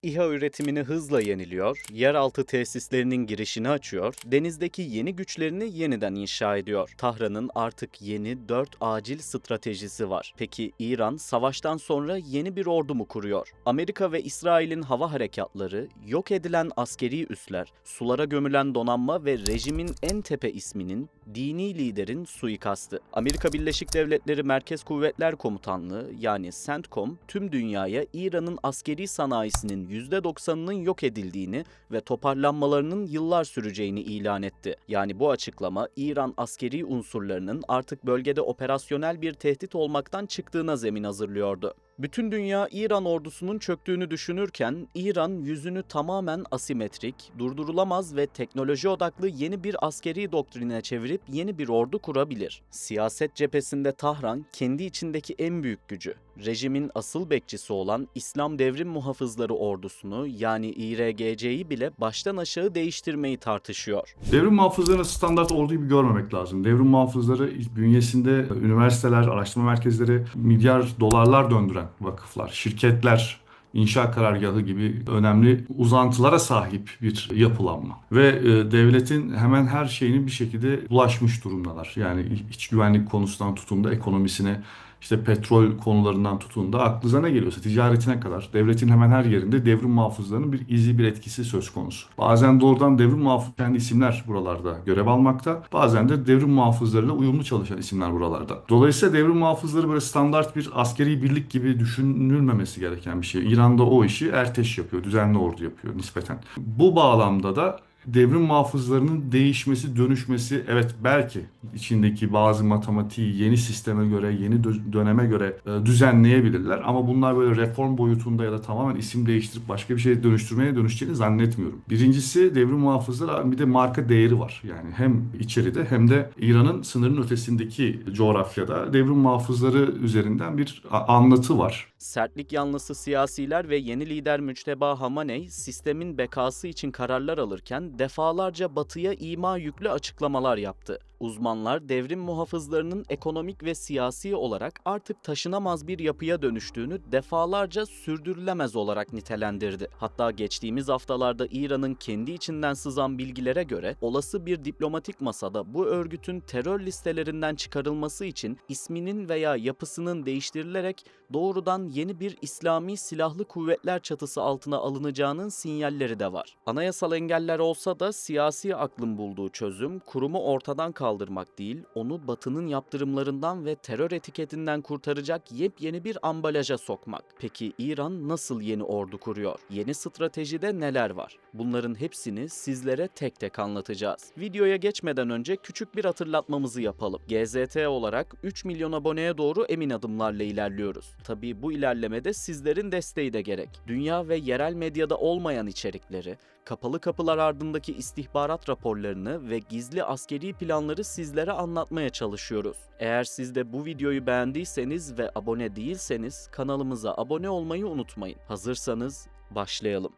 İHA üretimini hızla yeniliyor, yeraltı tesislerinin girişini açıyor, denizdeki yeni güçlerini yeniden inşa ediyor. Tahran'ın artık yeni 4 acil stratejisi var. Peki İran savaştan sonra yeni bir ordu mu kuruyor? Amerika ve İsrail'in hava harekatları, yok edilen askeri üsler, sulara gömülen donanma ve rejimin en tepe isminin dini liderin suikastı. Amerika Birleşik Devletleri Merkez Kuvvetler Komutanlığı yani CENTCOM tüm dünyaya İran'ın askeri sanayisinin %90'ının yok edildiğini ve toparlanmalarının yıllar süreceğini ilan etti. Yani bu açıklama İran askeri unsurlarının artık bölgede operasyonel bir tehdit olmaktan çıktığına zemin hazırlıyordu. Bütün dünya İran ordusunun çöktüğünü düşünürken İran yüzünü tamamen asimetrik, durdurulamaz ve teknoloji odaklı yeni bir askeri doktrine çevirip yeni bir ordu kurabilir. Siyaset cephesinde Tahran kendi içindeki en büyük gücü, rejimin asıl bekçisi olan İslam Devrim Muhafızları ordusunu yani İRGC'yi bile baştan aşağı değiştirmeyi tartışıyor. Devrim muhafızlarını standart ordu gibi görmemek lazım. Devrim muhafızları bünyesinde üniversiteler, araştırma merkezleri, milyar dolarlar döndüren vakıflar, şirketler, inşa karargahı gibi önemli uzantılara sahip bir yapılanma. Ve devletin hemen her şeyini bir şekilde ulaşmış durumdalar. Yani iç güvenlik konusundan tutun da ekonomisine, işte petrol konularından tutun da aklınıza ne geliyorsa ticaretine kadar devletin hemen her yerinde devrim muhafızlarının bir izi bir etkisi söz konusu. Bazen doğrudan devrim muhafız kendi isimler buralarda görev almakta. Bazen de devrim muhafızlarıyla uyumlu çalışan isimler buralarda. Dolayısıyla devrim muhafızları böyle standart bir askeri birlik gibi düşünülmemesi gereken bir şey. İran'da o işi Erteş yapıyor, düzenli ordu yapıyor nispeten. Bu bağlamda da devrim muhafızlarının değişmesi, dönüşmesi evet belki içindeki bazı matematiği yeni sisteme göre, yeni döneme göre düzenleyebilirler. Ama bunlar böyle reform boyutunda ya da tamamen isim değiştirip başka bir şeye dönüştürmeye dönüşeceğini zannetmiyorum. Birincisi devrim muhafızları bir de marka değeri var. Yani hem içeride hem de İran'ın sınırın ötesindeki coğrafyada devrim muhafızları üzerinden bir anlatı var. Sertlik yanlısı siyasiler ve yeni lider Müçteba Hamaney sistemin bekası için kararlar alırken defalarca Batı'ya ima yüklü açıklamalar yaptı. Uzmanlar devrim muhafızlarının ekonomik ve siyasi olarak artık taşınamaz bir yapıya dönüştüğünü defalarca sürdürülemez olarak nitelendirdi. Hatta geçtiğimiz haftalarda İran'ın kendi içinden sızan bilgilere göre olası bir diplomatik masada bu örgütün terör listelerinden çıkarılması için isminin veya yapısının değiştirilerek doğrudan yeni bir İslami silahlı kuvvetler çatısı altına alınacağının sinyalleri de var. Anayasal engeller olsa da siyasi aklın bulduğu çözüm kurumu ortadan kaldırmak değil, onu Batı'nın yaptırımlarından ve terör etiketinden kurtaracak yepyeni bir ambalaja sokmak. Peki İran nasıl yeni ordu kuruyor? Yeni stratejide neler var? Bunların hepsini sizlere tek tek anlatacağız. Videoya geçmeden önce küçük bir hatırlatmamızı yapalım. GZT olarak 3 milyon aboneye doğru emin adımlarla ilerliyoruz. Tabii bu ilerlemede sizlerin desteği de gerek. Dünya ve yerel medyada olmayan içerikleri, kapalı kapılar ardındaki istihbarat raporlarını ve gizli askeri planları sizlere anlatmaya çalışıyoruz. Eğer siz de bu videoyu beğendiyseniz ve abone değilseniz kanalımıza abone olmayı unutmayın. Hazırsanız başlayalım.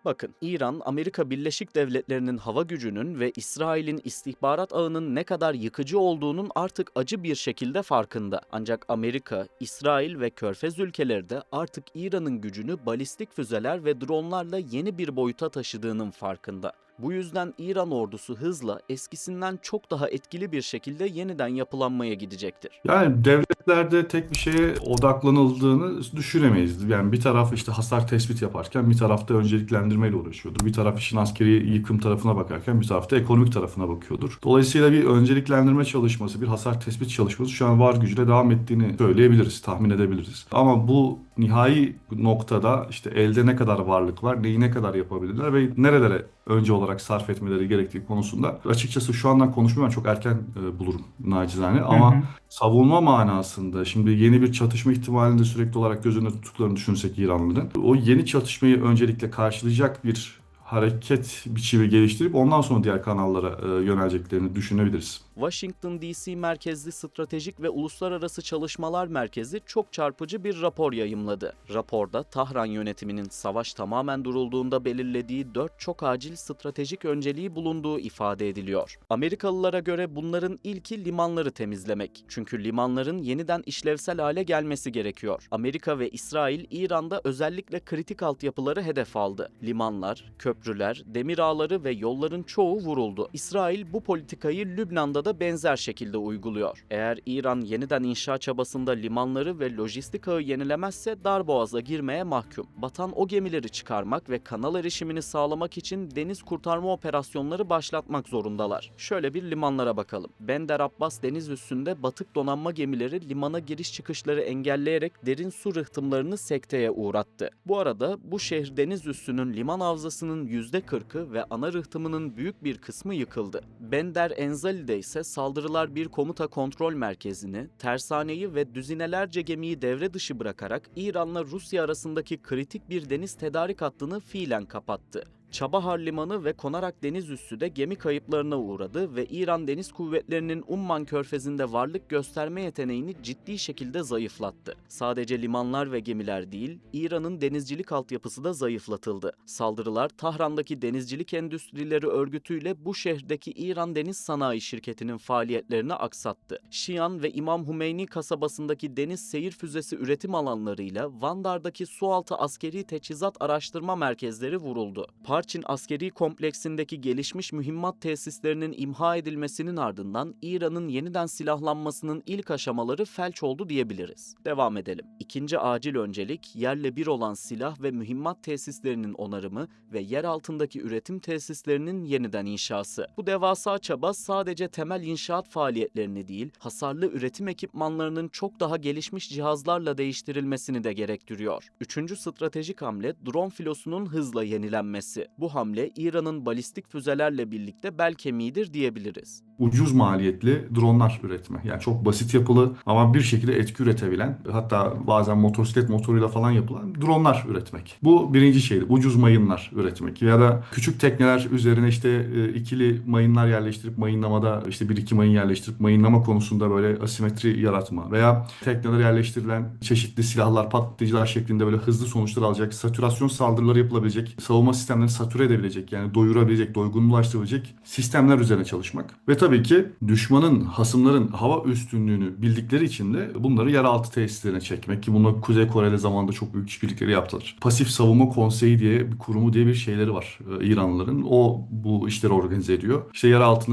Bakın, İran, Amerika Birleşik Devletleri'nin hava gücünün ve İsrail'in istihbarat ağının ne kadar yıkıcı olduğunun artık acı bir şekilde farkında. Ancak Amerika, İsrail ve Körfez ülkeleri de artık İran'ın gücünü balistik füzeler ve dronlarla yeni bir boyuta taşıdığının farkında. Bu yüzden İran ordusu hızla eskisinden çok daha etkili bir şekilde yeniden yapılanmaya gidecektir. Yani devletlerde tek bir şeye odaklanıldığını düşünemeyiz. Yani bir taraf işte hasar tespit yaparken bir tarafta önceliklendirmeyle uğraşıyordur. Bir taraf işin askeri yıkım tarafına bakarken bir tarafta ekonomik tarafına bakıyordur. Dolayısıyla bir önceliklendirme çalışması, bir hasar tespit çalışması şu an var gücüyle devam ettiğini söyleyebiliriz, tahmin edebiliriz. Ama bu nihai noktada işte elde ne kadar varlık var, neyi ne kadar yapabilirler ve nerelere önce olarak sarf etmeleri gerektiği konusunda açıkçası şu andan konuşmayı ben çok erken bulurum nacizane. Hı hı. Ama savunma manasında şimdi yeni bir çatışma ihtimalini de sürekli olarak göz önünde tuttuklarını düşünsek İranlıların o yeni çatışmayı öncelikle karşılayacak bir hareket biçimi geliştirip ondan sonra diğer kanallara yöneleceklerini düşünebiliriz. Washington DC merkezli Stratejik ve Uluslararası Çalışmalar Merkezi çok çarpıcı bir rapor yayımladı. Raporda Tahran yönetiminin savaş tamamen durulduğunda belirlediği 4 çok acil stratejik önceliği bulunduğu ifade ediliyor. Amerikalılara göre bunların ilki limanları temizlemek. Çünkü limanların yeniden işlevsel hale gelmesi gerekiyor. Amerika ve İsrail, İran'da özellikle kritik altyapıları hedef aldı. Limanlar, köprüler, demir ağları ve yolların çoğu vuruldu. İsrail bu politikayı Lübnan'da da benzer şekilde uyguluyor. Eğer İran yeniden inşa çabasında limanları ve lojistik ağı yenilemezse darboğaza girmeye mahkum. Batan o gemileri çıkarmak ve kanal erişimini sağlamak için deniz kurtarma operasyonları başlatmak zorundalar. Şöyle bir limanlara bakalım. Bender Abbas deniz üssünde batık donanma gemileri limana giriş çıkışları engelleyerek derin su rıhtımlarını sekteye uğrattı. Bu arada bu şehir deniz üssünün liman havzasının %40'ı ve ana rıhtımının büyük bir kısmı yıkıldı. Bender Enzali'de ise saldırılar bir komuta kontrol merkezini, tersaneyi ve düzinelerce gemiyi devre dışı bırakarak İran'la Rusya arasındaki kritik bir deniz tedarik hattını fiilen kapattı. Çabahar Limanı ve Konarak deniz üssü de gemi kayıplarına uğradı ve İran Deniz Kuvvetleri'nin Umman Körfezi'nde varlık gösterme yeteneğini ciddi şekilde zayıflattı. Sadece limanlar ve gemiler değil, İran'ın denizcilik altyapısı da zayıflatıldı. Saldırılar Tahran'daki Denizcilik Endüstrileri Örgütü'yle bu şehdeki İran Deniz Sanayi Şirketi'nin faaliyetlerini aksattı. Şiyan ve İmam Hümeyni kasabasındaki deniz seyir füzesi üretim alanlarıyla Vandar'daki sualtı askeri teçhizat araştırma merkezleri vuruldu. Parçin askeri kompleksindeki gelişmiş mühimmat tesislerinin imha edilmesinin ardından İran'ın yeniden silahlanmasının ilk aşamaları felç oldu diyebiliriz. Devam edelim. İkinci acil öncelik yerle bir olan silah ve mühimmat tesislerinin onarımı ve yer altındaki üretim tesislerinin yeniden inşası. Bu devasa çaba sadece temel inşaat faaliyetlerini değil, hasarlı üretim ekipmanlarının çok daha gelişmiş cihazlarla değiştirilmesini de gerektiriyor. Üçüncü stratejik hamle drone filosunun hızla yenilenmesi. Bu hamle İran'ın balistik füzelerle birlikte bel kemiğidir diyebiliriz. Ucuz maliyetli dronlar üretme. Yani çok basit yapılı ama bir şekilde etki üretebilen, hatta bazen motosiklet motoruyla falan yapılan dronlar üretmek. Bu birinci şeydi. Ucuz mayınlar üretmek. Ya da küçük tekneler üzerine işte ikili mayınlar yerleştirip mayınlamada işte bir iki mayın yerleştirip mayınlama konusunda böyle asimetri yaratma. Veya teknelere yerleştirilen çeşitli silahlar, patlayıcılar şeklinde böyle hızlı sonuçlar alacak, satürasyon saldırıları yapılabilecek, savunma sistemlerini satüre edebilecek, yani doyurabilecek, doygunlaştırabilecek sistemler üzerine çalışmak. Ve tabii ki düşmanın, hasımların hava üstünlüğünü bildikleri için de bunları yeraltı tesislerine çekmek, ki bunu Kuzey Kore'de zamanında çok büyük işbirlikleri yaptılar. Pasif Savunma Konseyi diye bir kurumu diye bir şeyleri var İranlıların. O bu işleri organize ediyor. İşte yeraltı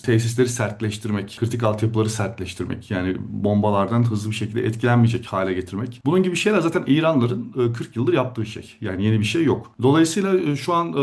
tesisleri sertleştirmek, kritik altyapıları sertleştirmek, yani bombalardan hızlı bir şekilde etkilenmeyecek hale getirmek. Bunun gibi şeyler zaten İranlıların 40 yıldır yaptığı şey. Yani yeni bir şey yok. Dolayısıyla şu an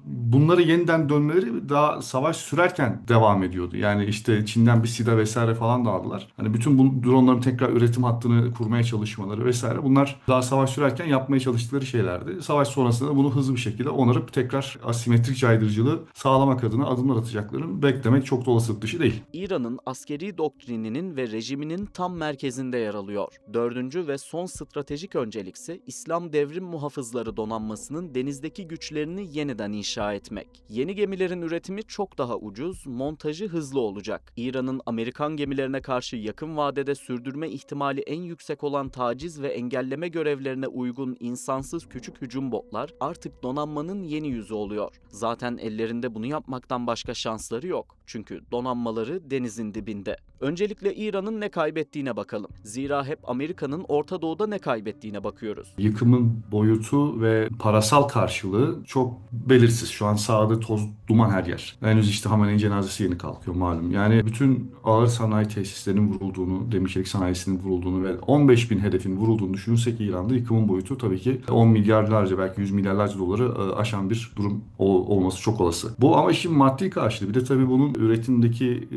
bunları yeniden dönmeleri daha savaş sürerken devam ediyordu. Yani işte Çin'den bir SİDA vesaire falan da aldılar. Hani bütün bu dronların tekrar üretim hattını kurmaya çalışmaları vesaire, bunlar daha savaş sürerken yapmaya çalıştıkları şeylerdi. Savaş sonrasında bunu hızlı bir şekilde onarıp tekrar asimetrik caydırıcılığı sağlamak adına adımlar atacaklarını beklemek çok da olasılık dışı değil. İran'ın askeri doktrininin ve rejiminin tam merkezinde yer alıyor. Dördüncü ve son stratejik öncelikse İslam Devrim Muhafızları donanmasının denizdeki güçlerini yeniden inşa etmek. Yeni gemilerin üretimi çok daha ucuz, montajı hızlı olacak. İran'ın Amerikan gemilerine karşı yakın vadede sürdürme ihtimali en yüksek olan taciz ve engelleme görevlerine uygun insansız küçük hücum botlar artık donanmanın yeni yüzü oluyor. Zaten ellerinde bunu yapmaktan başka şansları yok. Çünkü donanmaları denizin dibinde. Öncelikle İran'ın ne kaybettiğine bakalım. Zira hep Amerika'nın Orta Doğu'da ne kaybettiğine bakıyoruz. Yıkımın boyutu ve parasal karşılığı çok belirsiz. Şu an sahada toz, duman her yer. Henüz işte Hamene'nin cenazesi yeni kalkıyor malum. Yani bütün ağır sanayi tesislerinin vurulduğunu, demir çelik sanayisinin vurulduğunu ve 15 bin hedefin vurulduğunu düşünürsek İran'da yıkımın boyutu tabii ki 10 milyarlarca, belki 100 milyarlarca doları aşan bir durum olması çok olası. Bu ama işin maddi karşılığı. Bir de tabii bunun üretimdeki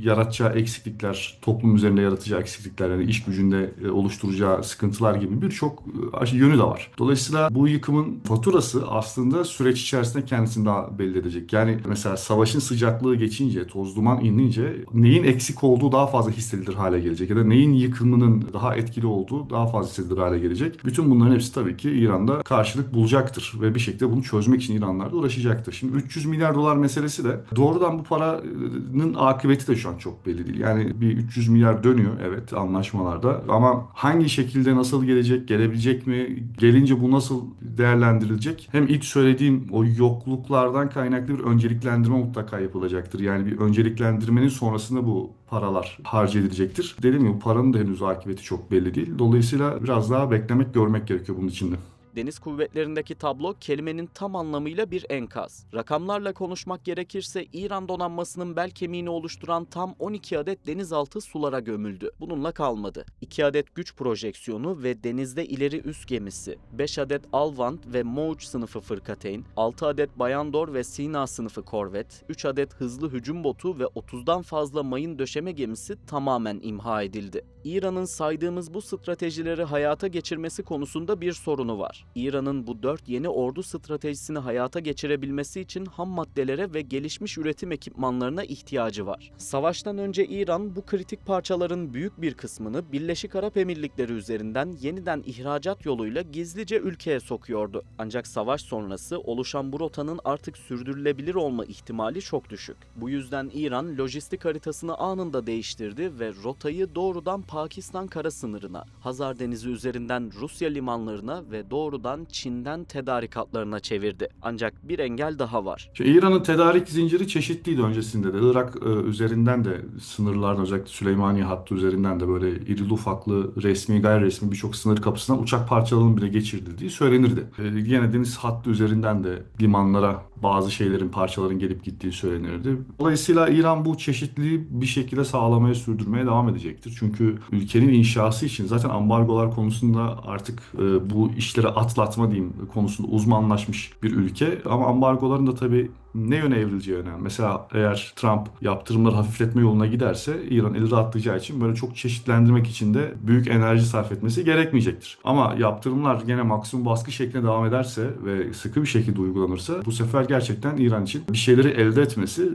yaratacağı eksiklikler, toplum üzerinde yaratacağı eksiklikler, yani iş gücünde oluşturacağı sıkıntılar gibi birçok yönü de var. Dolayısıyla bu yıkımın faturası aslında süreç içerisinde aslında kendisini daha belli edecek. Yani mesela savaşın sıcaklığı geçince, toz duman inince neyin eksik olduğu daha fazla hissedilir hale gelecek. Ya da neyin yıkımının daha etkili olduğu daha fazla hissedilir hale gelecek. Bütün bunların hepsi tabii ki İran'da karşılık bulacaktır. Ve bir şekilde bunu çözmek için İranlar da uğraşacaktır. Şimdi 300 milyar dolar meselesi de doğrudan bu paranın akıbeti de şu an çok belli değil. Yani bir 300 milyar dönüyor evet anlaşmalarda ama hangi şekilde nasıl gelecek, gelebilecek mi, gelince bu nasıl değerlendirilecek? Hem ilk söylediğim o yokluklardan kaynaklı bir önceliklendirme mutlaka yapılacaktır. Yani bir önceliklendirmenin sonrasında bu paralar harcayılacaktır. Dediğim gibi bu paranın da henüz akıbeti çok belli değil. Dolayısıyla biraz daha beklemek, görmek gerekiyor bunun içinde. Deniz kuvvetlerindeki tablo kelimenin tam anlamıyla bir enkaz. Rakamlarla konuşmak gerekirse İran donanmasının bel kemiğini oluşturan tam 12 adet denizaltı sulara gömüldü. Bununla kalmadı. 2 adet güç projeksiyonu ve denizde ileri üs gemisi, 5 adet Alvand ve Mouj sınıfı fırkateyn, 6 adet Bayandor ve Sina sınıfı korvet, 3 adet hızlı hücum botu ve 30'dan fazla mayın döşeme gemisi tamamen imha edildi. İran'ın saydığımız bu stratejileri hayata geçirmesi konusunda bir sorunu var. İran'ın bu 4 yeni ordu stratejisini hayata geçirebilmesi için ham maddelere ve gelişmiş üretim ekipmanlarına ihtiyacı var. Savaştan önce İran bu kritik parçaların büyük bir kısmını Birleşik Arap Emirlikleri üzerinden yeniden ihracat yoluyla gizlice ülkeye sokuyordu. Ancak savaş sonrası oluşan bu rotanın artık sürdürülebilir olma ihtimali çok düşük. Bu yüzden İran lojistik haritasını anında değiştirdi ve rotayı doğrudan Pakistan kara sınırına, Hazar Denizi üzerinden Rusya limanlarına ve doğrudan Çin'den tedarik hatlarına çevirdi. Ancak bir engel daha var. İran'ın tedarik zinciri çeşitliydi öncesinde de. Irak üzerinden de sınırlardan özellikle Süleymaniye hattı üzerinden de böyle irili ufaklı resmi gayri resmi birçok sınır kapısından uçak parçalarının bile geçirildiği söylenirdi. Yine deniz hattı üzerinden de limanlara bazı şeylerin parçaların gelip gittiği söylenirdi. Dolayısıyla İran bu çeşitliliği bir şekilde sağlamaya sürdürmeye devam edecektir. Çünkü ülkenin inşası için zaten ambargolar konusunda artık bu işleri atlatma diyeyim konusunda uzmanlaşmış bir ülke. Ama ambargoların da tabii ne yöne evrileceği önemli. Mesela eğer Trump yaptırımları hafifletme yoluna giderse İran eli rahatlayacağı için böyle çok çeşitlendirmek için de büyük enerji sarf etmesi gerekmeyecektir. Ama yaptırımlar gene maksimum baskı şeklinde devam ederse ve sıkı bir şekilde uygulanırsa bu sefer gerçekten İran için bir şeyleri elde etmesi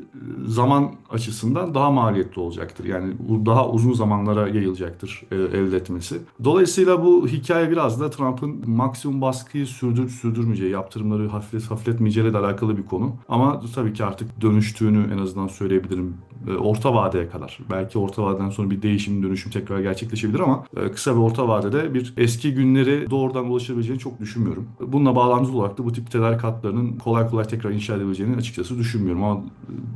zaman açısından daha maliyetli olacaktır. Yani daha uzun zamanlara yayılacaktır elde etmesi. Dolayısıyla bu hikaye biraz da Trump'ın maksimum baskıyı sürdürmeyeceği, yaptırımları hafifletmeyeceğiyle de alakalı bir konu. Ama tabii ki artık dönüştüğünü en azından söyleyebilirim. Orta vadeye kadar. Belki orta vadeden sonra bir değişim, dönüşüm tekrar gerçekleşebilir ama kısa ve orta vadede bir eski günleri doğrudan ulaşabileceğini çok düşünmüyorum. Bununla bağlantılı olarak da bu tip tedarik hatlarının kolay kolay tekrar inşa edebileceğini açıkçası düşünmüyorum. Ama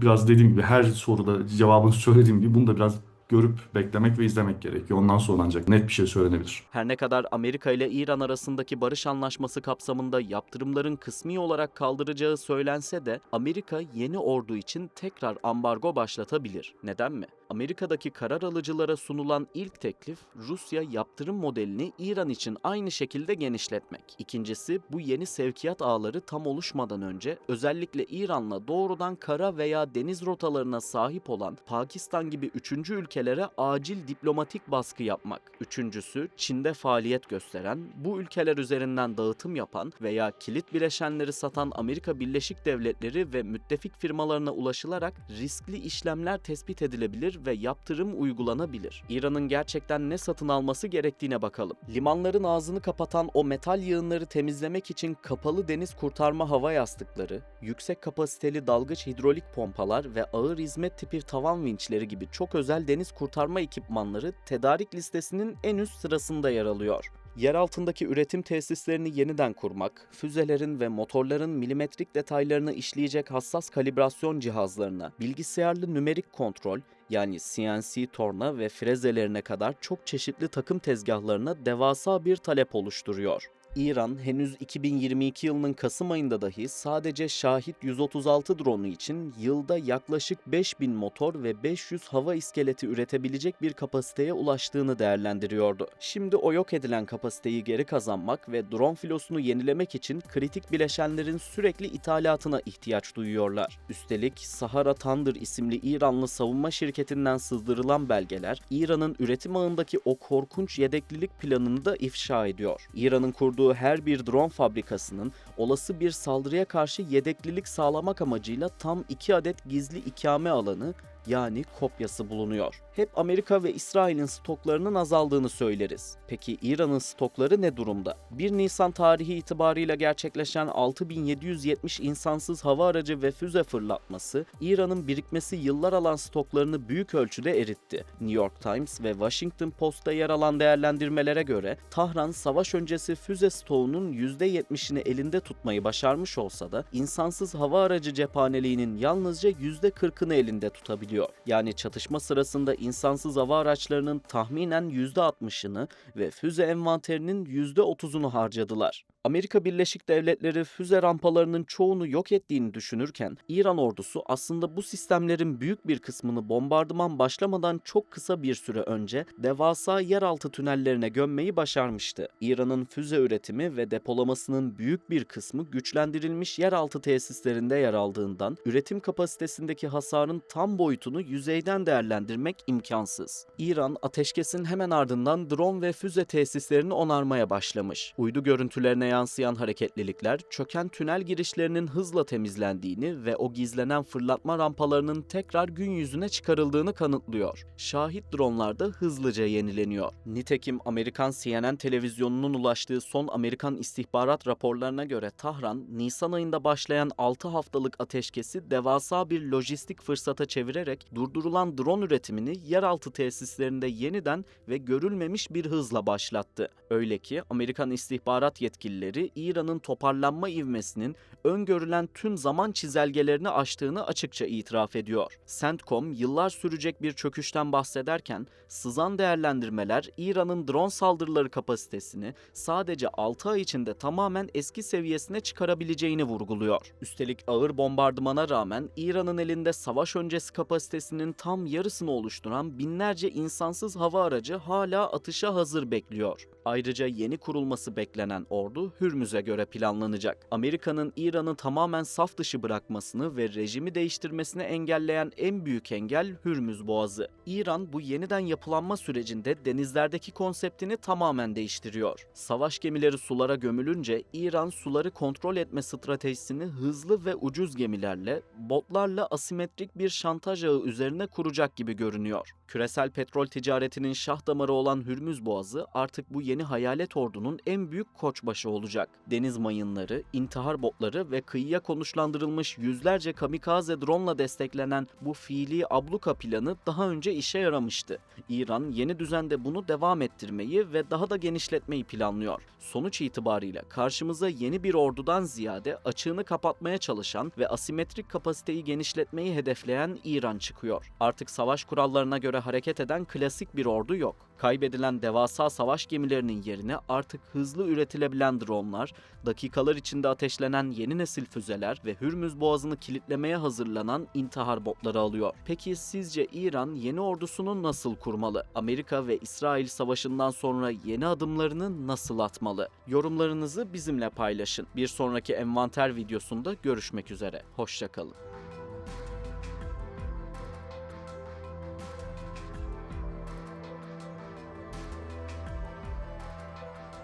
biraz dediğim gibi her soruda cevabını söylediğim gibi bunu da biraz görüp beklemek ve izlemek gerekiyor. Ondan sonra ancak net bir şey söylenebilir. Her ne kadar Amerika ile İran arasındaki barış anlaşması kapsamında yaptırımların kısmi olarak kaldıracağı söylense de Amerika yeni ordu için tekrar ambargo başlatabilir. Neden mi? Amerika'daki karar alıcılara sunulan ilk teklif Rusya yaptırım modelini İran için aynı şekilde genişletmek. İkincisi bu yeni sevkiyat ağları tam oluşmadan önce özellikle İran'la doğrudan kara veya deniz rotalarına sahip olan Pakistan gibi üçüncü ülkelere acil diplomatik baskı yapmak. Üçüncüsü Çin'de faaliyet gösteren, bu ülkeler üzerinden dağıtım yapan veya kilit bileşenleri satan Amerika Birleşik Devletleri ve müttefik firmalarına ulaşılarak riskli işlemler tespit edilebilir ve yaptırım uygulanabilir. İran'ın gerçekten ne satın alması gerektiğine bakalım. Limanların ağzını kapatan o metal yığınları temizlemek için kapalı deniz kurtarma hava yastıkları, yüksek kapasiteli dalgıç hidrolik pompalar ve ağır hizmet tipi tavan vinçleri gibi çok özel deniz kurtarma ekipmanları tedarik listesinin en üst sırasında yer alıyor. Yer altındaki üretim tesislerini yeniden kurmak, füzelerin ve motorların milimetrik detaylarını işleyecek hassas kalibrasyon cihazlarına, bilgisayarlı nümerik kontrol yani CNC torna ve frezelerine kadar çok çeşitli takım tezgahlarına devasa bir talep oluşturuyor. İran henüz 2022 yılının Kasım ayında dahi sadece Şahit 136 drone'u için yılda yaklaşık 5000 motor ve 500 hava iskeleti üretebilecek bir kapasiteye ulaştığını değerlendiriyordu. Şimdi o yok edilen kapasiteyi geri kazanmak ve drone filosunu yenilemek için kritik bileşenlerin sürekli ithalatına ihtiyaç duyuyorlar. Üstelik Sahara Thunder isimli İranlı savunma şirketinden sızdırılan belgeler, İran'ın üretim ağındaki o korkunç yedeklilik planını da ifşa ediyor. İran'ın kurduğu kurduğu her bir drone fabrikasının olası bir saldırıya karşı yedeklilik sağlamak amacıyla tam 2 adet gizli ikame alanı, yani kopyası bulunuyor. Hep Amerika ve İsrail'in stoklarının azaldığını söyleriz. Peki İran'ın stokları ne durumda? 1 Nisan tarihi itibarıyla gerçekleşen 6770 insansız hava aracı ve füze fırlatması, İran'ın birikmesi yıllar alan stoklarını büyük ölçüde eritti. New York Times ve Washington Post'ta yer alan değerlendirmelere göre Tahran savaş öncesi füze stoğunun %70'ini elinde tutmayı başarmış olsa da insansız hava aracı cephaneliğinin yalnızca %40'ını elinde tutabiliyor. Yani çatışma sırasında insansız hava araçlarının tahminen %60'ını ve füze envanterinin %30'unu harcadılar. Amerika Birleşik Devletleri füze rampalarının çoğunu yok ettiğini düşünürken, İran ordusu aslında bu sistemlerin büyük bir kısmını bombardıman başlamadan çok kısa bir süre önce devasa yeraltı tünellerine gömmeyi başarmıştı. İran'ın füze üretimi ve depolamasının büyük bir kısmı güçlendirilmiş yeraltı tesislerinde yer aldığından, üretim kapasitesindeki hasarın tam boyutunu yüzeyden değerlendirmek imkansız. İran, ateşkesin hemen ardından drone ve füze tesislerini onarmaya başlamış. Uydu görüntülerine yansıyan hareketlilikler, çöken tünel girişlerinin hızla temizlendiğini ve o gizlenen fırlatma rampalarının tekrar gün yüzüne çıkarıldığını kanıtlıyor. Şahit dronlar da hızlıca yenileniyor. Nitekim Amerikan CNN televizyonunun ulaştığı son Amerikan istihbarat raporlarına göre Tahran, Nisan ayında başlayan 6 haftalık ateşkesi devasa bir lojistik fırsata çevirerek durdurulan drone üretimini yeraltı tesislerinde yeniden ve görülmemiş bir hızla başlattı. Öyle ki Amerikan istihbarat yetkilileri İran'ın toparlanma ivmesinin öngörülen tüm zaman çizelgelerini aştığını açıkça itiraf ediyor. CENTCOM yıllar sürecek bir çöküşten bahsederken, sızan değerlendirmeler İran'ın drone saldırıları kapasitesini sadece 6 ay içinde tamamen eski seviyesine çıkarabileceğini vurguluyor. Üstelik ağır bombardımana rağmen İran'ın elinde savaş öncesi kapasitesinin tam yarısını oluşturan binlerce insansız hava aracı hala atışa hazır bekliyor. Ayrıca yeni kurulması beklenen ordu Hürmüz'e göre planlanacak. Amerika'nın İran'ı tamamen saf dışı bırakmasını ve rejimi değiştirmesini engelleyen en büyük engel Hürmüz Boğazı. İran bu yeniden yapılanma sürecinde denizlerdeki konseptini tamamen değiştiriyor. Savaş gemileri sulara gömülünce İran suları kontrol etme stratejisini hızlı ve ucuz gemilerle, botlarla asimetrik bir şantaj ağı üzerine kuracak gibi görünüyor. Küresel petrol ticaretinin şah damarı olan Hürmüz Boğazı artık bu yeni hayalet ordunun en büyük koçbaşı olacak. Deniz mayınları, intihar botları ve kıyıya konuşlandırılmış yüzlerce kamikaze drone'la desteklenen bu fiili abluka planı daha önce işe yaramıştı. İran yeni düzende bunu devam ettirmeyi ve daha da genişletmeyi planlıyor. Sonuç itibariyle karşımıza yeni bir ordudan ziyade açığını kapatmaya çalışan ve asimetrik kapasiteyi genişletmeyi hedefleyen İran çıkıyor. Artık savaş kurallarına göre hareket eden klasik bir ordu yok. Kaybedilen devasa savaş gemilerinin yerine artık hızlı üretilebilen dronlar, dakikalar içinde ateşlenen yeni nesil füzeler ve Hürmüz Boğazı'nı kilitlemeye hazırlanan intihar botları alıyor. Peki sizce İran yeni ordusunu nasıl kurmalı? Amerika ve İsrail savaşından sonra yeni adımlarını nasıl atmalı? Yorumlarınızı bizimle paylaşın. Bir sonraki envanter videosunda görüşmek üzere. Hoşça kalın.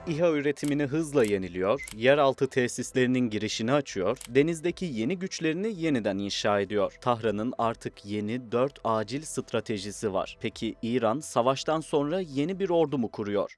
İHA üretimini hızla yeniliyor, yeraltı tesislerinin girişini açıyor, denizdeki yeni güçlerini yeniden inşa ediyor. Tahran'ın artık yeni 4 acil stratejisi var. Peki İran savaştan sonra yeni bir ordu mu kuruyor?